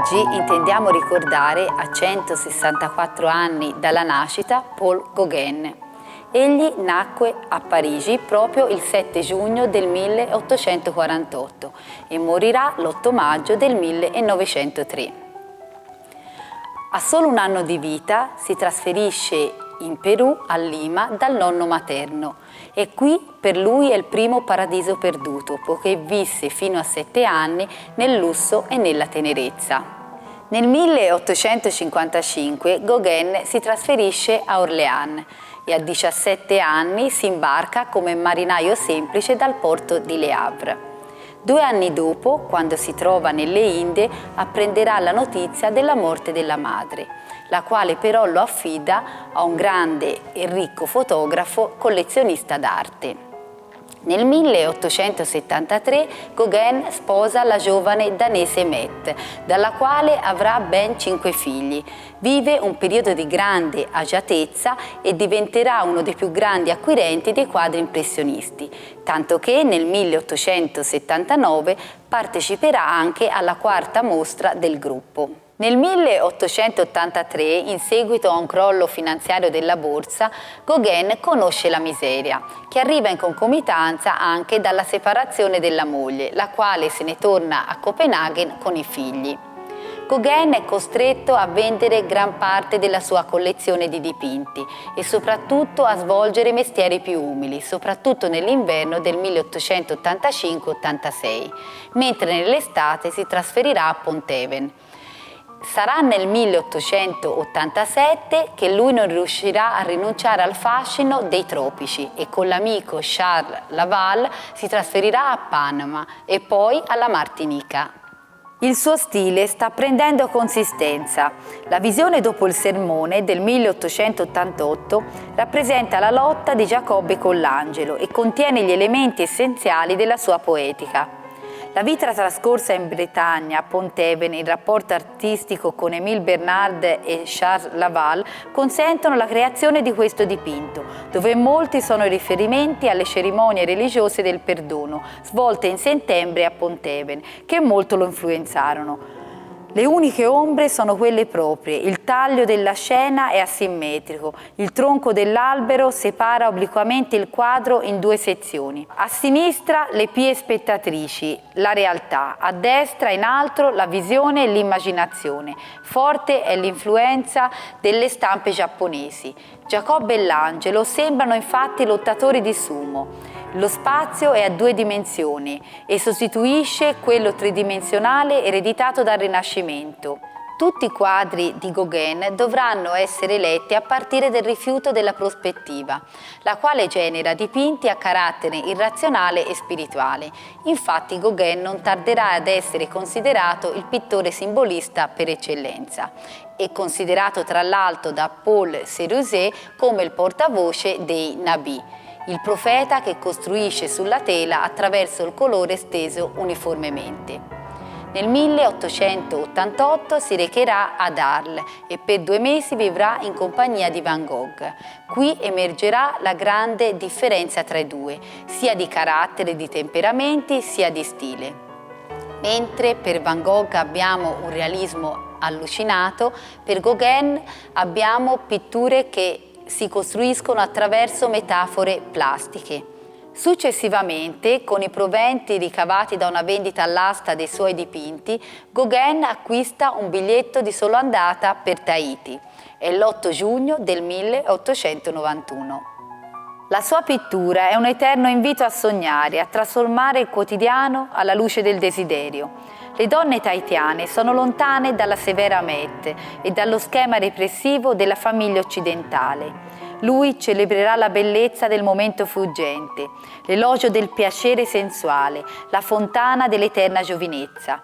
Oggi intendiamo ricordare, a 164 anni dalla nascita, Paul Gauguin. Egli nacque a Parigi proprio il 7 giugno del 1848 e morirà l'8 maggio del 1903. A solo un anno di vita si trasferisce in Perù, a Lima, dal nonno materno, e qui per lui è il primo paradiso perduto, poiché visse fino a 7 anni nel lusso e nella tenerezza. Nel 1855 Gauguin si trasferisce a Orléans e a 17 anni si imbarca come marinaio semplice dal porto di Le Havre. 2 anni dopo, quando si trova nelle Indie, apprenderà la notizia della morte della madre, la quale però lo affida a un grande e ricco fotografo collezionista d'arte. Nel 1873 Gauguin sposa la giovane danese Mette, dalla quale avrà ben 5 figli. Vive un periodo di grande agiatezza e diventerà uno dei più grandi acquirenti dei quadri impressionisti, tanto che nel 1879 parteciperà anche alla 4ª mostra del gruppo. Nel 1883, in seguito a un crollo finanziario della borsa, Gauguin conosce la miseria, che arriva in concomitanza anche dalla separazione della moglie, la quale se ne torna a Copenaghen con i figli. Gauguin è costretto a vendere gran parte della sua collezione di dipinti e soprattutto a svolgere mestieri più umili, soprattutto nell'inverno del 1885-86, mentre nell'estate si trasferirà a Pont-Aven. Sarà nel 1887 che lui non riuscirà a rinunciare al fascino dei tropici e con l'amico Charles Laval si trasferirà a Panama e poi alla Martinica. Il suo stile sta prendendo consistenza. La visione dopo il sermone del 1888 rappresenta la lotta di Giacobbe con l'angelo e contiene gli elementi essenziali della sua poetica. La vita trascorsa in Bretagna, a Pont-Aven, il rapporto artistico con Émile Bernard e Charles Laval consentono la creazione di questo dipinto, dove molti sono i riferimenti alle cerimonie religiose del perdono, svolte in settembre a Pont-Aven, che molto lo influenzarono. Le uniche ombre sono quelle proprie, il taglio della scena è asimmetrico, il tronco dell'albero separa obliquamente il quadro in 2 sezioni. A sinistra le pie spettatrici, la realtà, a destra in alto la visione e l'immaginazione. Forte è l'influenza delle stampe giapponesi. Giacobbe e l'angelo sembrano infatti lottatori di sumo. Lo spazio è a 2 dimensioni e sostituisce quello tridimensionale ereditato dal Rinascimento. Tutti i quadri di Gauguin dovranno essere letti a partire del rifiuto della prospettiva, la quale genera dipinti a carattere irrazionale e spirituale. Infatti Gauguin non tarderà ad essere considerato il pittore simbolista per eccellenza e considerato tra l'altro da Paul Séruzet come il portavoce dei Nabi, il profeta che costruisce sulla tela attraverso il colore steso uniformemente. Nel 1888 si recherà ad Arles e per 2 mesi vivrà in compagnia di Van Gogh. Qui emergerà la grande differenza tra i due, sia di carattere e di temperamenti, sia di stile. Mentre per Van Gogh abbiamo un realismo allucinato, per Gauguin abbiamo pitture che si costruiscono attraverso metafore plastiche. Successivamente, con i proventi ricavati da una vendita all'asta dei suoi dipinti, Gauguin acquista un biglietto di solo andata per Tahiti. È l'8 giugno del 1891. La sua pittura è un eterno invito a sognare, a trasformare il quotidiano alla luce del desiderio. Le donne tahitiane sono lontane dalla severa Mette e dallo schema repressivo della famiglia occidentale. Lui celebrerà la bellezza del momento fuggente, l'elogio del piacere sensuale, la fontana dell'eterna giovinezza.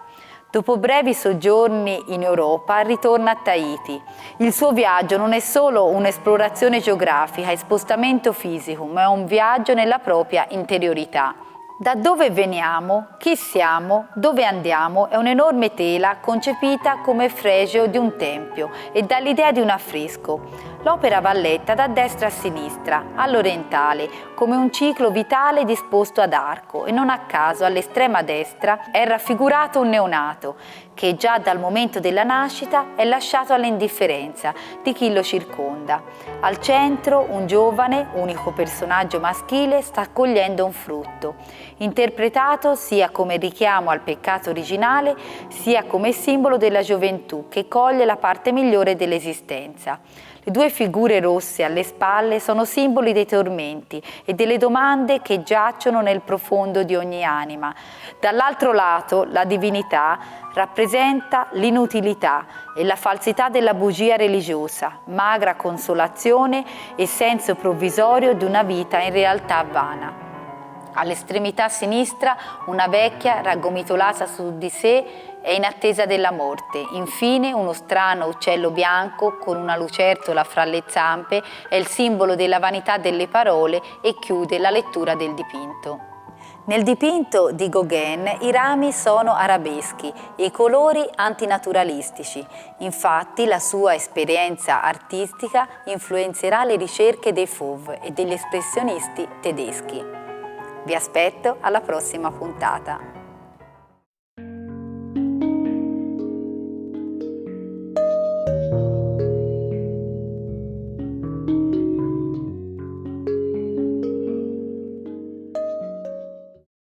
Dopo brevi soggiorni in Europa ritorna a Tahiti. Il suo viaggio non è solo un'esplorazione geografica e spostamento fisico, ma è un viaggio nella propria interiorità. Da dove veniamo, chi siamo, dove andiamo è un'enorme tela concepita come fregio di un tempio e dall'idea di un affresco. L'opera va letta da destra a sinistra, all'orientale, come un ciclo vitale disposto ad arco e non a caso all'estrema destra è raffigurato un neonato che già dal momento della nascita è lasciato all'indifferenza di chi lo circonda. Al centro un giovane, unico personaggio maschile, sta cogliendo un frutto, interpretato sia come richiamo al peccato originale, sia come simbolo della gioventù che coglie la parte migliore dell'esistenza. Le due figure rosse alle spalle sono simboli dei tormenti e delle domande che giacciono nel profondo di ogni anima. Dall'altro lato, la divinità rappresenta l'inutilità e la falsità della bugia religiosa, magra consolazione e senso provvisorio di una vita in realtà vana. All'estremità sinistra una vecchia raggomitolata su di sé è in attesa della morte. Infine uno strano uccello bianco con una lucertola fra le zampe è il simbolo della vanità delle parole e chiude la lettura del dipinto. Nel dipinto di Gauguin i rami sono arabeschi e i colori antinaturalistici. Infatti la sua esperienza artistica influenzerà le ricerche dei Fauve e degli espressionisti tedeschi. Vi aspetto alla prossima puntata.